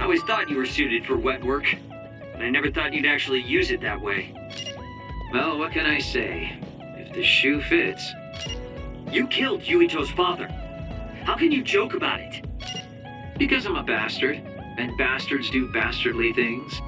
always thought you were suited for wet work, but I never thought you'd actually use it that way. Well, what can I say? If the shoe fits. You killed Yuito's father. How can you joke about it? Because I'm a bastard, and bastards do bastardly things.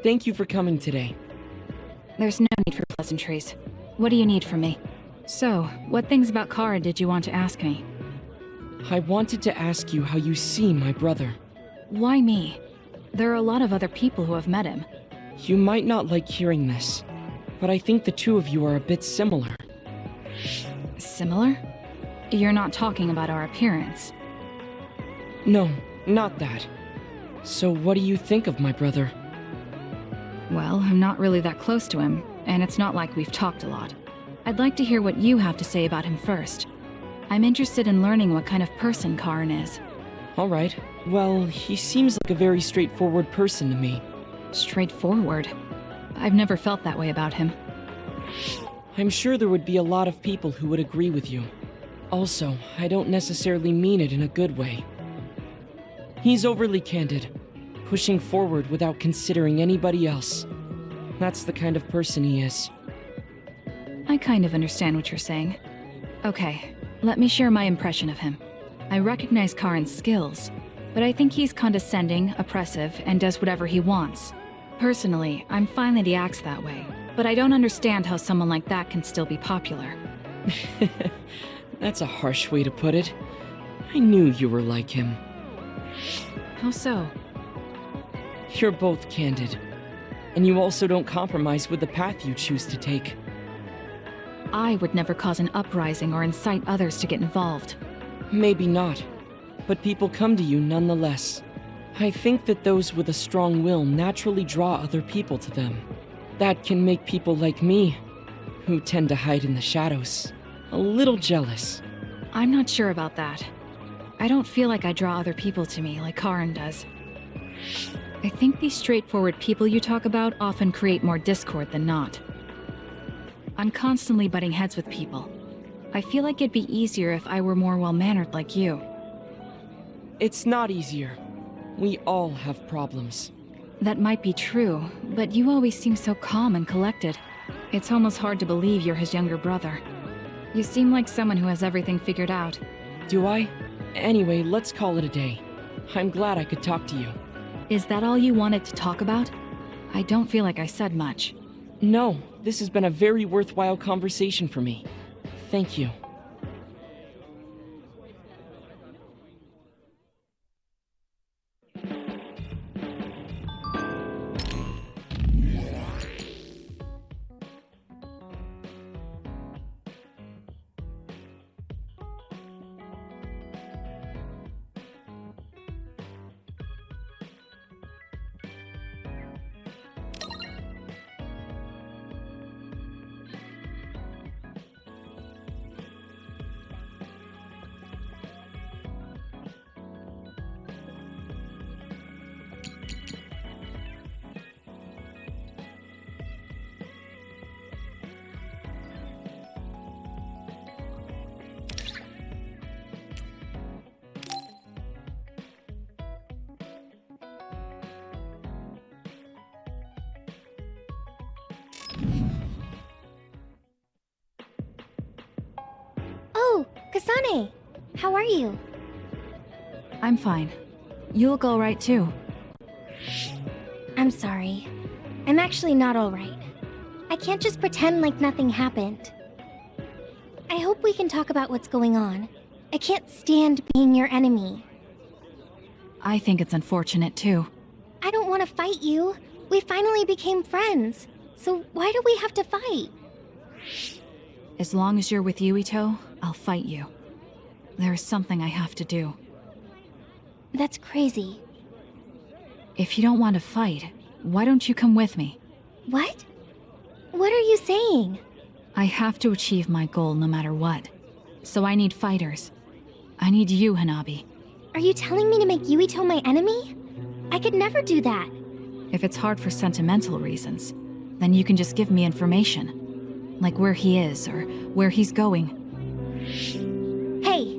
Thank you for coming today. There's no need for pleasantries. What do you need from me? So, what things about Kara did you want to ask me? I wanted to ask you how you see my brother. Why me? There are a lot of other people who have met him. You might not like hearing this, but I think the two of you are a bit similar. Similar? You're not talking about our appearance. No, not that. So what do you think of my brother? Well, I'm not really that close to him, and it's not like we've talked a lot. I'd like to hear what you have to say about him first. I'm interested in learning what kind of person Karin is. Alright, well, he seems like a very straightforward person to me. Straightforward? I've never felt that way about him. I'm sure there would be a lot of people who would agree with you. Also, I don't necessarily mean it in a good way. He's overly candid, pushing forward without considering anybody else. That's the kind of person he is. I kind of understand what you're saying. Okay, let me share my impression of him. I recognize Karin's skills, but I think he's condescending, oppressive, and does whatever he wants. Personally, I'm fine that he acts that way, but I don't understand how someone like that can still be popular. That's a harsh way to put it. I knew you were like him. How so? You're both candid. And you also don't compromise with the path you choose to take. I would never cause an uprising or incite others to get involved. Maybe not, but people come to you nonetheless. I think that those with a strong will naturally draw other people to them. That can make people like me, who tend to hide in the shadows, a little jealous. I'm not sure about that. I don't feel like I draw other people to me like Karin does. I think these straightforward people you talk about often create more discord than not. I'm constantly butting heads with people. I feel like it'd be easier if I were more well-mannered like you. It's not easier. We all have problems. That might be true, but you always seem so calm and collected. It's almost hard to believe you're his younger brother. You seem like someone who has everything figured out. Do I? Anyway, let's call it a day. I'm glad I could talk to you. Is that all you wanted to talk about? I don't feel like I said much. No, this has been a very worthwhile conversation for me. Thank you. Kasane, how are you? I'm fine. You look alright too. I'm sorry. I'm actually not alright. I can't just pretend like nothing happened. I hope we can talk about what's going on. I can't stand being your enemy. I think it's unfortunate too. I don't want to fight you. We finally became friends. So why do we have to fight? As long as you're with Yuito, I'll fight you. There is something I have to do. That's crazy. If you don't want to fight, why don't you come with me? What? What are you saying? I have to achieve my goal no matter what. So I need fighters. I need you, Hanabi. Are you telling me to make Yuito my enemy? I could never do that. If it's hard for sentimental reasons, then you can just give me information. Like where he is, or where he's going. Hey,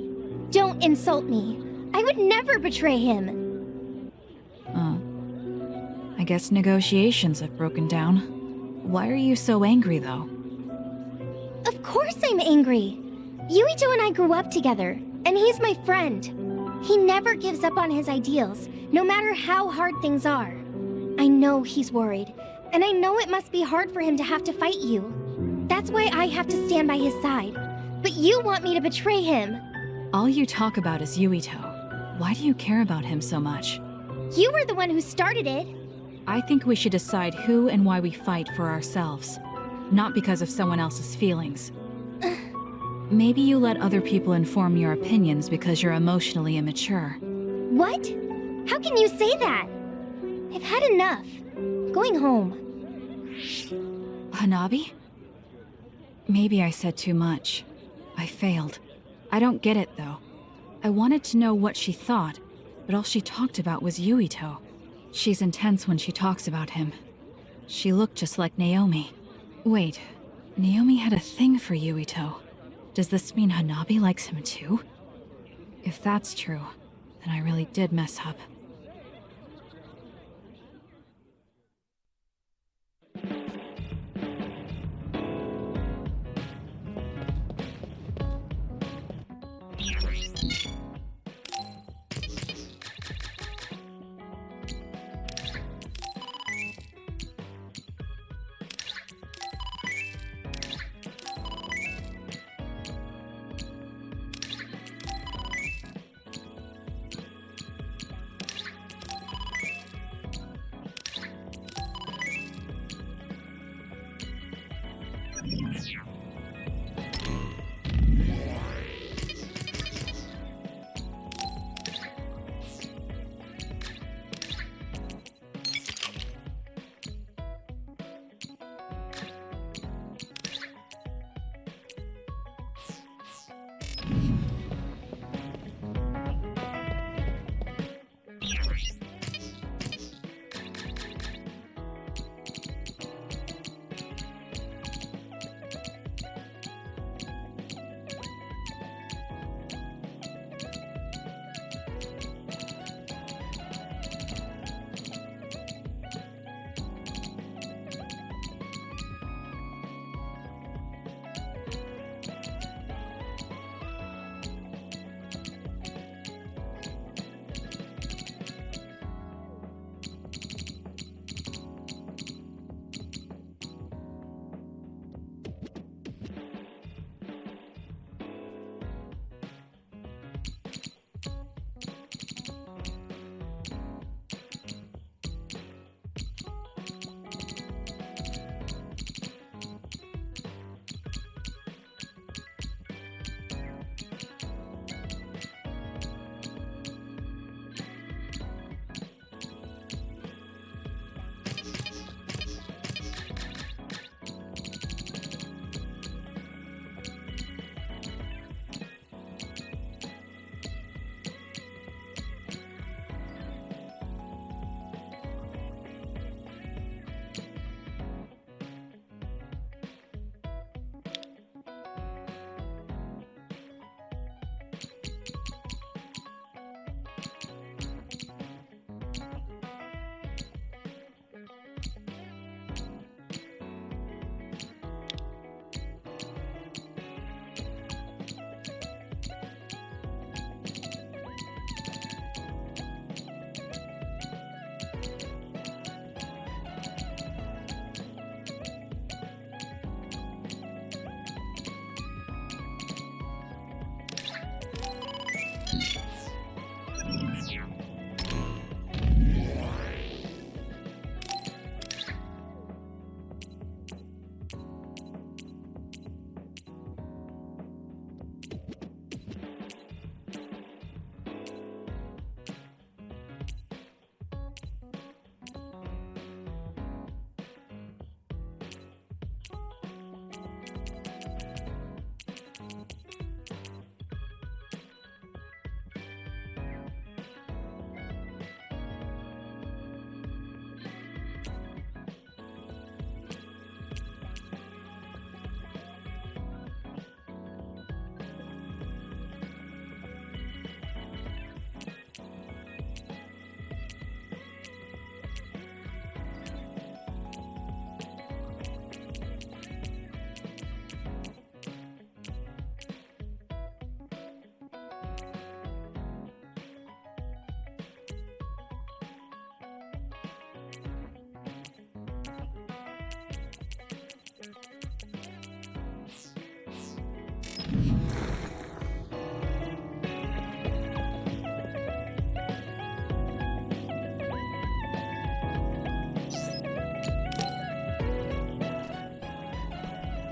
don't insult me. I would never betray him. I guess negotiations have broken down. Why are you so angry, though? Of course I'm angry. Yuito and I grew up together, and he's my friend. He never gives up on his ideals, no matter how hard things are. I know he's worried, and I know it must be hard for him to have to fight you. That's why I have to stand by his side. But you want me to betray him. All you talk about is Yuito. Why do you care about him so much? You were the one who started it. I think we should decide who and why we fight for ourselves, not because of someone else's feelings. Maybe you let other people inform your opinions because you're emotionally immature. What? How can you say that? I've had enough. Going home. Hanabi? Maybe I said too much. I failed. I don't get it, though. I wanted to know what she thought, but all she talked about was Yuito. She's intense when she talks about him. She looked just like Naomi. Wait, Naomi had a thing for Yuito. Does this mean Hanabi likes him too? If that's true, then I really did mess up.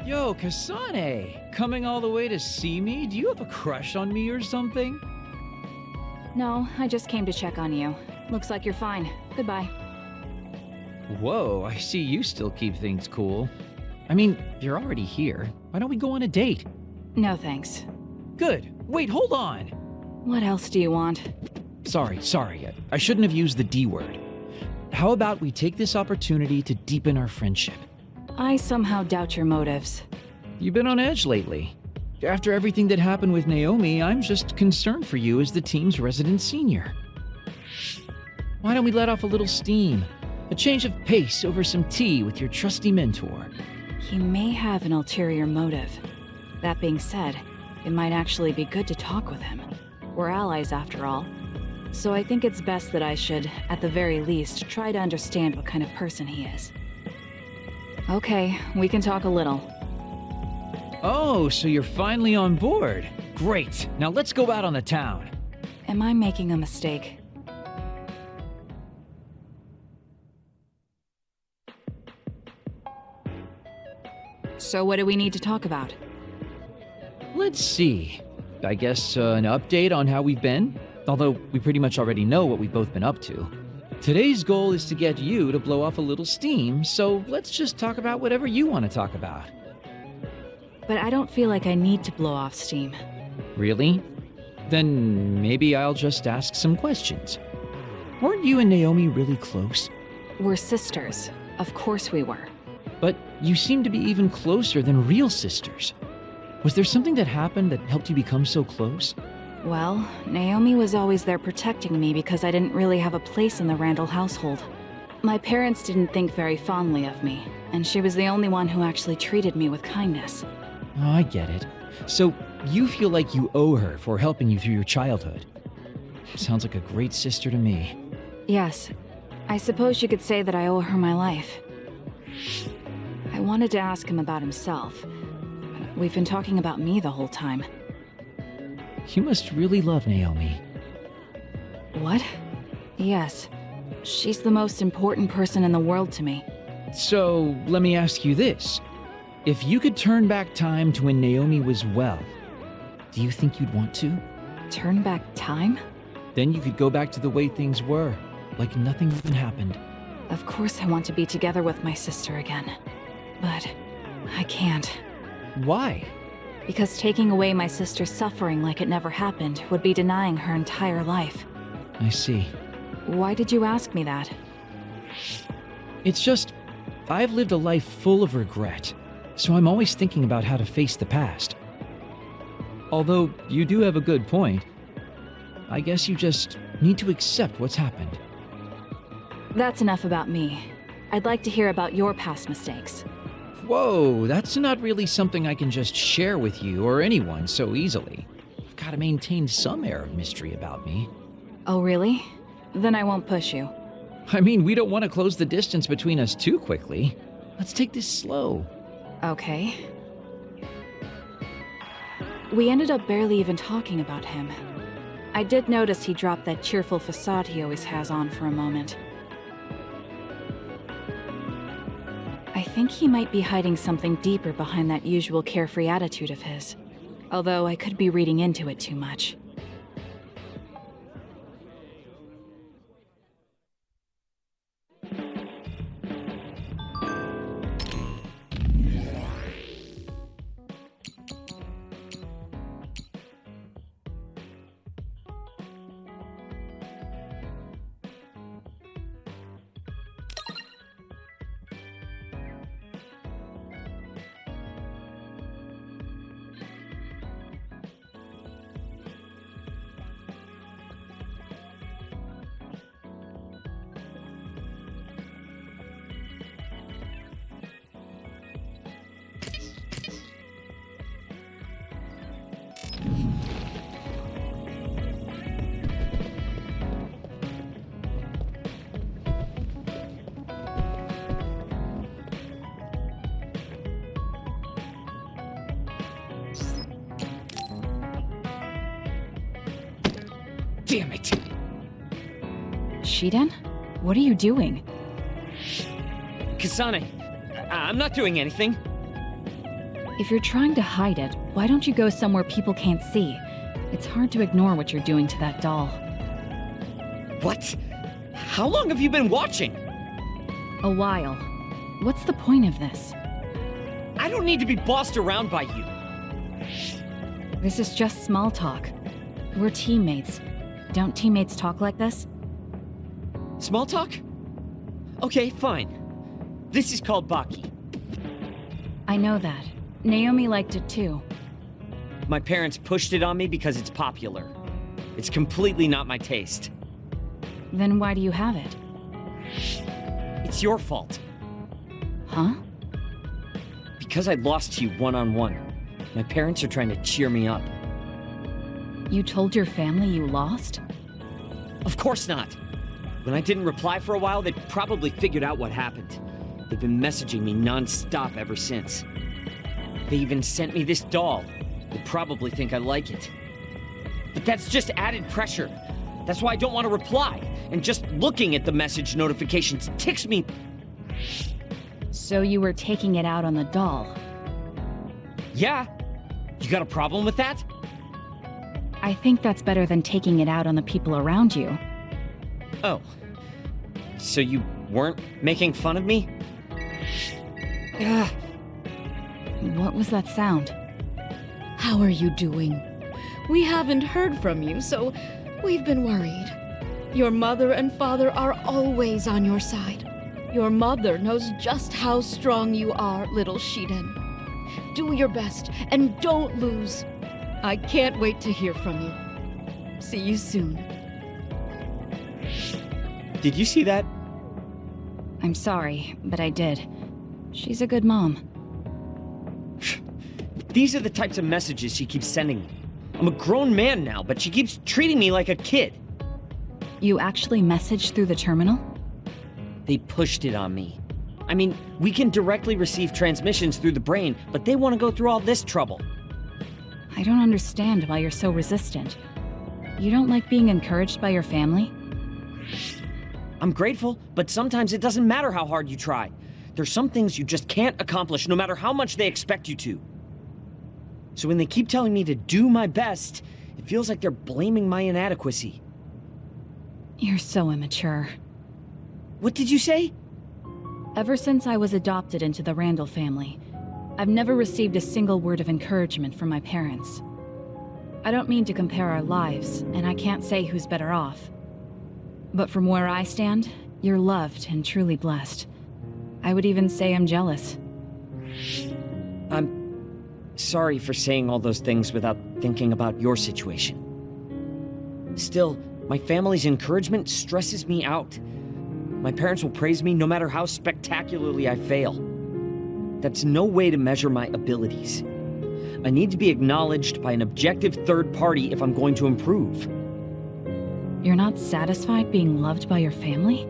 Yo, Kasane! Coming all the way to see me? Do you have a crush on me or something? No, I just came to check on you. Looks like you're fine. Goodbye. Whoa, I see you still keep things cool. I mean, you're already here. Why don't we go on a date? No thanks. Good. Wait, hold on! What else do you want? Sorry. I shouldn't have used the D word. How about we take this opportunity to deepen our friendship? I somehow doubt your motives. You've been on edge lately. After everything that happened with Naomi, I'm just concerned for you as the team's resident senior. Why don't we let off a little steam? A change of pace over some tea with your trusty mentor. He may have an ulterior motive. That being said, it might actually be good to talk with him. We're allies after all. So I think it's best that I should, at the very least, try to understand what kind of person he is. Okay, we can talk a little. Oh, so you're finally on board. Great. Now let's go out on the town. Am I making a mistake? So what do we need to talk about? Let's see. I guess an update on how we've been? Although we pretty much already know what we've both been up to. Today's goal is to get you to blow off a little steam, so let's just talk about whatever you want to talk about. But I don't feel like I need to blow off steam. Really? Then maybe I'll just ask some questions. Weren't you and Naomi really close? We're sisters. Of course we were. But you seem to be even closer than real sisters. Was there something that happened that helped you become so close? Well, Naomi was always there protecting me because I didn't really have a place in the Randall household. My parents didn't think very fondly of me, and she was the only one who actually treated me with kindness. Oh, I get it. So you feel like you owe her for helping you through your childhood. Sounds like a great sister to me. Yes, I suppose you could say that I owe her my life. I wanted to ask him about himself. We've been talking about me the whole time. You must really love Naomi. What? Yes. She's the most important person in the world to me. So, let me ask you this. If you could turn back time to when Naomi was well, do you think you'd want to? Turn back time? Then you could go back to the way things were, like nothing even happened. Of course I want to be together with my sister again. But I can't. Why? Because taking away my sister's suffering like it never happened would be denying her entire life. I see. Why did you ask me that? It's just, I've lived a life full of regret, so I'm always thinking about how to face the past. Although, you do have a good point. I guess you just need to accept what's happened. That's enough about me. I'd like to hear about your past mistakes. Whoa, that's not really something I can just share with you or anyone so easily. I've got to maintain some air of mystery about me. Oh, really? Then I won't push you. I mean, we don't want to close the distance between us too quickly. Let's take this slow. Okay. We ended up barely even talking about him. I did notice he dropped that cheerful facade he always has on for a moment. I think he might be hiding something deeper behind that usual carefree attitude of his. Although I could be reading into it too much. Damn it! Shiden? What are you doing? Kasane, I'm not doing anything. If you're trying to hide it, why don't you go somewhere people can't see? It's hard to ignore what you're doing to that doll. What? How long have you been watching? A while. What's the point of this? I don't need to be bossed around by you. This is just small talk. We're teammates. Don't teammates talk like this? Small talk? Okay, fine. This is called Baki. I know that. Naomi liked it too. My parents pushed it on me because it's popular. It's completely not my taste. Then why do you have it? It's your fault. Huh? Because I lost to you one-on-one. My parents are trying to cheer me up. You told your family you lost? Of course not. When I didn't reply for a while, they probably figured out what happened. They've been messaging me non-stop ever since. They even sent me this doll. They probably think I like it. But that's just added pressure. That's why I don't want to reply. And just looking at the message notifications ticks me. So you were taking it out on the doll? Yeah. You got a problem with that? I think that's better than taking it out on the people around you. Oh. So you weren't making fun of me? Ah. What was that sound? How are you doing? We haven't heard from you, so we've been worried. Your mother and father are always on your side. Your mother knows just how strong you are, little Shiden. Do your best and don't lose. I can't wait to hear from you. See you soon. Did you see that? I'm sorry, but I did. She's a good mom. These are the types of messages she keeps sending me. I'm a grown man now, but she keeps treating me like a kid. You actually messaged through the terminal? They pushed it on me. I mean, we can directly receive transmissions through the brain, but they want to go through all this trouble. I don't understand why you're so resistant. You don't like being encouraged by your family? I'm grateful, but sometimes it doesn't matter how hard you try. There's some things you just can't accomplish no matter how much they expect you to. So when they keep telling me to do my best, it feels like they're blaming my inadequacy. You're so immature. What did you say? Ever since I was adopted into the Randall family, I've never received a single word of encouragement from my parents. I don't mean to compare our lives, and I can't say who's better off. But from where I stand, you're loved and truly blessed. I would even say I'm jealous. I'm sorry for saying all those things without thinking about your situation. Still, my family's encouragement stresses me out. My parents will praise me no matter how spectacularly I fail. That's no way to measure my abilities. I need to be acknowledged by an objective third party if I'm going to improve. You're not satisfied being loved by your family?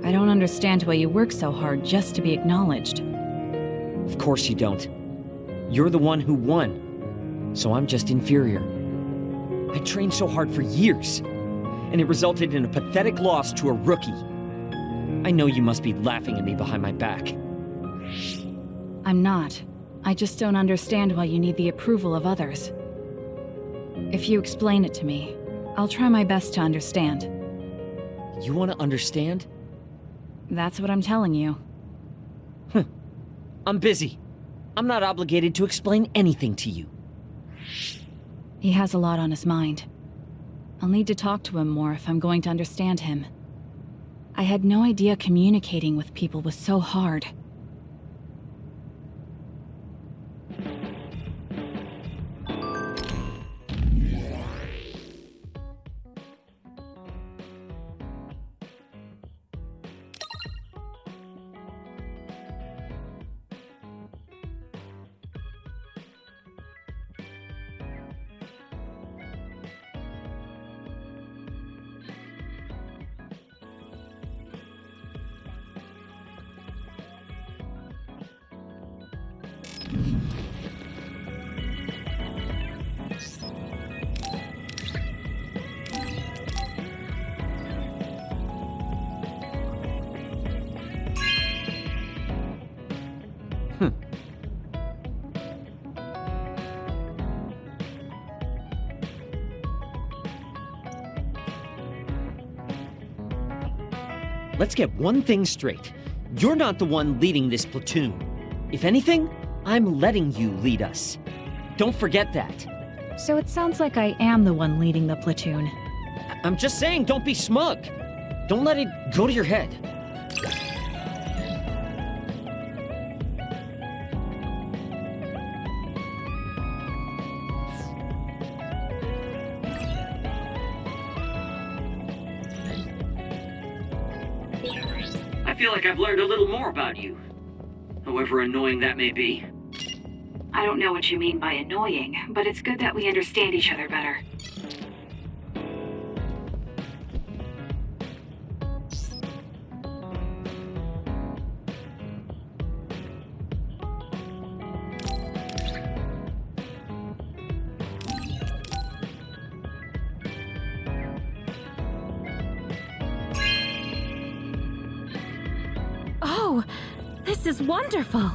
I don't understand why you work so hard just to be acknowledged. Of course you don't. You're the one who won, so I'm just inferior. I trained so hard for years, and it resulted in a pathetic loss to a rookie. I know you must be laughing at me behind my back. I'm not. I just don't understand why you need the approval of others. If you explain it to me, I'll try my best to understand. You want to understand? That's what I'm telling you. I'm busy. I'm not obligated to explain anything to you. He has a lot on his mind. I'll need to talk to him more if I'm going to understand him. I had no idea communicating with people was so hard. let's get one thing straight. You're not the one leading this platoon. If anything, I'm letting you lead us. Don't forget that. So it sounds like I am the one leading the platoon. I'm just saying, don't be smug. Don't let it go to your head. I feel like I've learned a little more about you. However annoying that may be. I don't know what you mean by annoying, but it's good that we understand each other better. Oh, this is wonderful.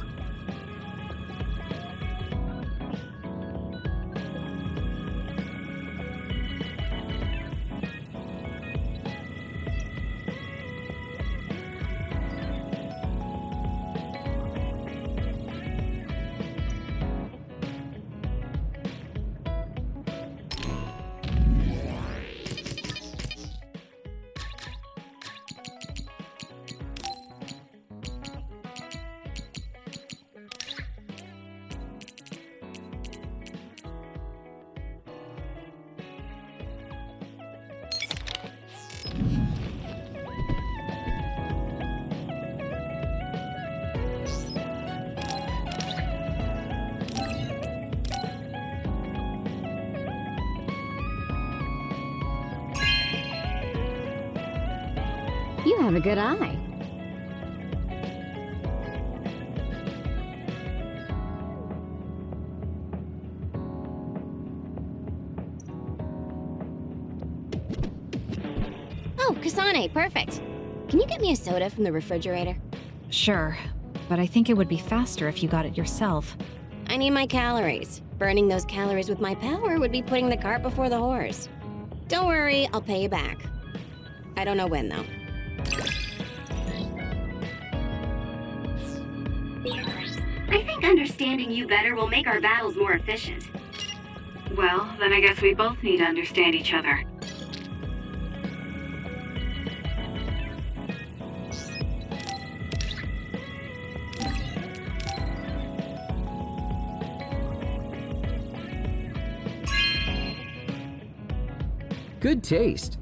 You have a good eye. Oh, Kasane, perfect. Can you get me a soda from the refrigerator? Sure, but I think it would be faster if you got it yourself. I need my calories. Burning those calories with my power would be putting the cart before the horse. Don't worry, I'll pay you back. I don't know when, though. I think understanding you better will make our battles more efficient. Well, then I guess we both need to understand each other. Good taste.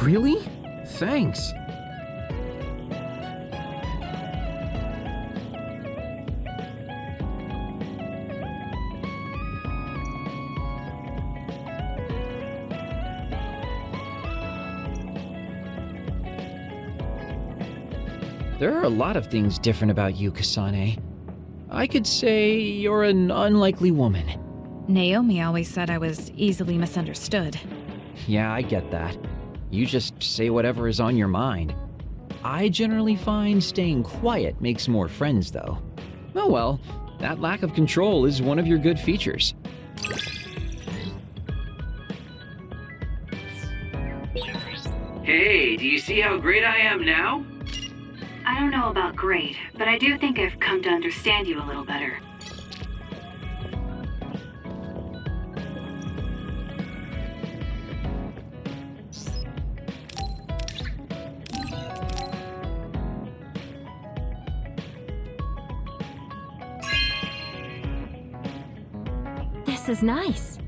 Really? Thanks. There are a lot of things different about you, Kasane. I could say you're an unlikely woman. Naomi always said I was easily misunderstood. Yeah, I get that. You just say whatever is on your mind. I generally find staying quiet makes more friends, though. Oh well, that lack of control is one of your good features. Hey, do you see how great I am now? I don't know about great, but I do think I've come to understand you a little better. This is nice.